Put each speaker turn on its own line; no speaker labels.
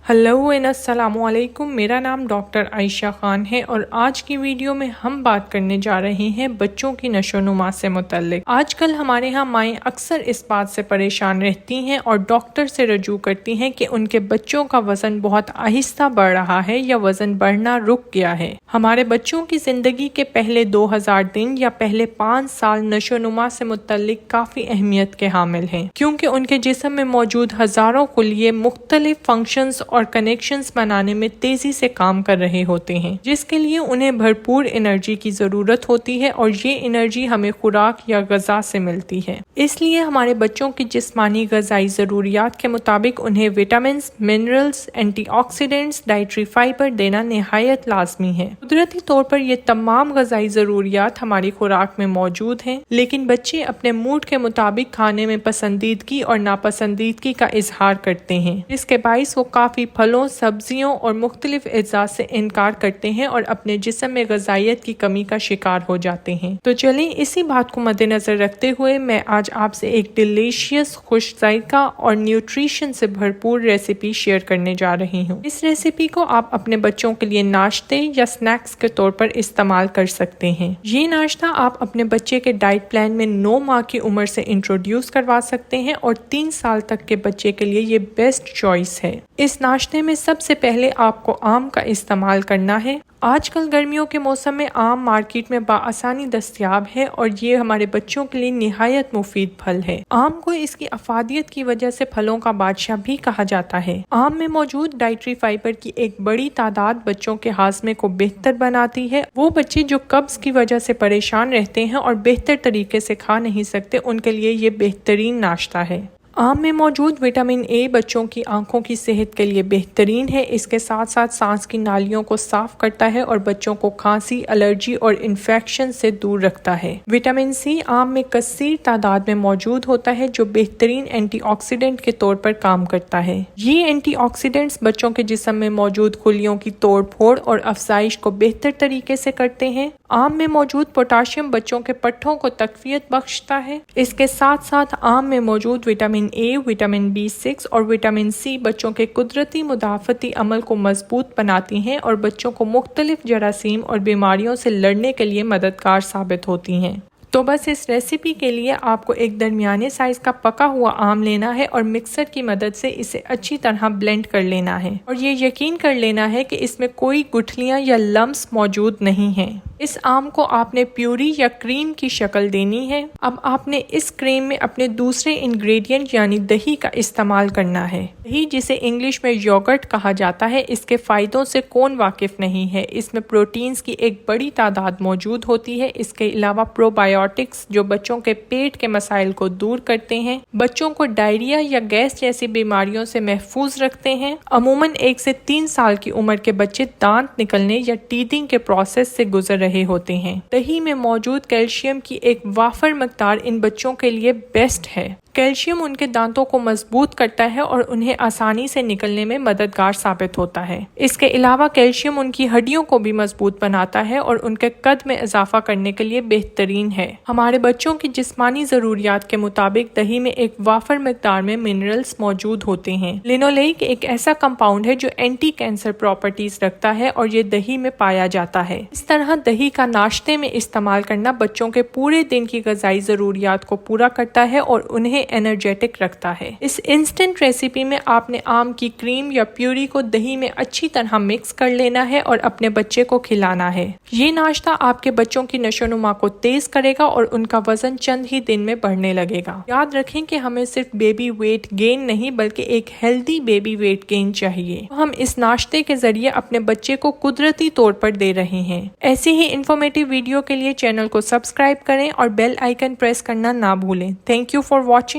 Hello and अस्सलाम वालेकुम। मेरा नाम डॉक्टर आयशा खान है और आज की वीडियो में हम बात करने जा रहे हैं बच्चों की नशोनुमा से मुतल्लिक। आजकल हमारे यहाँ माएँ अक्सर इस बात से परेशान रहती हैं और डॉक्टर से रजू करती हैं कि उनके बच्चों का वजन बहुत आहिस्ता बढ़ रहा है या वजन बढ़ना रुक गया है। हमारे बच्चों की जिंदगी के पहले 2000 दिन या पहले 5 साल नशोनुमा से मुतल्लिक काफी अहमियत के हामिल हैं, क्योंकि उनके जिस्म में मौजूद हजारों कुलिये मुख्तलिफ फंक्शंस और कनेक्शंस बनाने में तेजी से काम कर रहे होते हैं, जिसके लिए उन्हें भरपूर एनर्जी की जरूरत होती है और ये एनर्जी हमें खुराक या ग़िज़ा से मिलती है। इसलिए हमारे बच्चों की जिस्मानी ग़िज़ाई ज़रूरियात के मुताबिक उन्हें vitamin, minerals, antioxidants, dietary fibre देना निहायत लाजमी है। कुदरती तौर पर ये तमाम ग़िज़ाई ज़रूरियात हमारी खुराक में मौजूद हैं, लेकिन बच्चे अपने मूड के मुताबिक खाने में पसंदीदगी और नापसंदीदगी का इजहार करते हैं, जिसके बाइस वो काफी फलों, सब्जियों और मुख्तलिफ अज़ा से इनकार करते हैं और अपने जिस्म में ग़िज़ाइयत की कमी का शिकार हो जाते हैं। तो चलें इसी बात को मद्देनजर रखते हुए मैं आज आपसे एक डिलीशियस, खुश जायका और न्यूट्रिशन से भरपूर रेसिपी शेयर करने जा रही हूँ। इस रेसिपी को आप अपने बच्चों के लिए नाश्ते या स्नैक्स के तौर पर इस्तेमाल कर सकते हैं। ये नाश्ता आप अपने बच्चे के डाइट प्लान में 9 माह की उम्र से इंट्रोड्यूस करवा सकते हैं और 3 साल तक के बच्चे के लिए ये बेस्ट चॉइस है। इस नाश्ते में सबसे पहले आपको आम का इस्तेमाल करना है। आजकल गर्मियों के मौसम में आम मार्केट में बाआसानी दस्तयाब है और ये हमारे बच्चों के लिए निहायत मुफीद फल है। आम को इसकी अफादियत की वजह से फलों का बादशाह भी कहा जाता है। आम में मौजूद डाइटरी फाइबर की एक बड़ी तादाद बच्चों के हाजमे को बेहतर बनाती है। वो बच्चे जो कब्ज की वजह से परेशान रहते हैं और बेहतर तरीके से खा नहीं सकते, उनके लिए ये बेहतरीन नाश्ता है। आम में मौजूद विटामिन ए बच्चों की आंखों की सेहत के लिए बेहतरीन है। इसके साथ साथ सांस की नालियों को साफ करता है और बच्चों को खांसी, एलर्जी और इन्फेक्शन से दूर रखता है। विटामिन सी आम में कसीर तादाद में मौजूद होता है, जो बेहतरीन एंटीऑक्सीडेंट के तौर पर काम करता है। ये एंटीऑक्सीडेंट्स बच्चों के जिस्म में मौजूद खुलियों की तोड़ फोड़ और अफजाइश को बेहतर तरीके से करते हैं। आम में मौजूद पोटाशियम बच्चों के पट्ठों को तकवीयत बख्शता है। इसके साथ साथ आम में मौजूद विटामिन ए, विटामिन B6 और विटामिन सी बच्चों के कुदरती मुदाफ़ती अमल को मजबूत बनाती हैं और बच्चों को मुख्तलिफ जरासीम और बीमारियों से लड़ने के लिए मददगार साबित होती हैं। तो बस इस रेसिपी के लिए आपको एक दरमियाने साइज का पका हुआ आम लेना है और मिक्सर की मदद से इसे अच्छी तरह ब्लेंड कर लेना है और ये यकीन कर लेना है कि इसमें कोई गुठलियां या लम्स मौजूद नहीं हैं। इस आम को आपने प्यूरी या क्रीम की शक्ल देनी है। अब आपने इस क्रीम में अपने दूसरे इंग्रेडिएंट यानी दही का इस्तेमाल करना है। दही, जिसे इंग्लिश में योगर्ट कहा जाता है, इसके फायदों से कौन वाकिफ नहीं है। इसमें प्रोटीन्स की एक बड़ी तादाद मौजूद होती है। इसके अलावा प्रोबायोटिक्स जो बच्चों के पेट के मसाइल को दूर करते हैं, बच्चों को डायरिया या गैस जैसी बीमारियों से महफूज रखते हैं। अमूमन 1 से 3 साल की उम्र के बच्चे दांत निकलने या टीथिंग के प्रोसेस से गुजर रहे होते हैं। दही में मौजूद कैल्शियम की एक वाफर मकदार इन बच्चों के लिए बेस्ट है। कैल्शियम उनके दांतों को मजबूत करता है और उन्हें आसानी से निकलने में मददगार साबित होता है। इसके अलावा कैल्शियम उनकी हड्डियों को भी मजबूत बनाता है और उनके कद में इजाफा करने के लिए बेहतरीन है। हमारे बच्चों की जिस्मानी जरूरियात के मुताबिक दही में एक वाफर मकदार में मिनरल्स मौजूद होते हैं। लिनोलेइक एक ऐसा कंपाउंड है जो एंटी कैंसर प्रॉपर्टीज रखता है और ये दही में पाया जाता है। इस तरह दही का नाश्ते में इस्तेमाल करना बच्चों के पूरे दिन की ग़िज़ाई ज़रूरियात को पूरा करता है और उन्हें एनर्जेटिक रखता है। इस इंस्टेंट रेसिपी में आपने आम की क्रीम या प्यूरी को दही में अच्छी तरह मिक्स कर लेना है और अपने बच्चे को खिलाना है। ये नाश्ता आपके बच्चों की नशोनुमा को तेज करेगा और उनका वजन चंद ही दिन में बढ़ने लगेगा। याद रखें कि हमें सिर्फ बेबी वेट गेन नहीं बल्कि एक हेल्दी बेबी वेट गेन चाहिए। हम इस नाश्ते के जरिए अपने बच्चे को कुदरती तौर पर दे रहे हैं। ऐसी ही इंफॉर्मेटिव वीडियो के लिए चैनल को सब्सक्राइब करें और बेल आइकन प्रेस करना ना भूलें। Thank you for watching.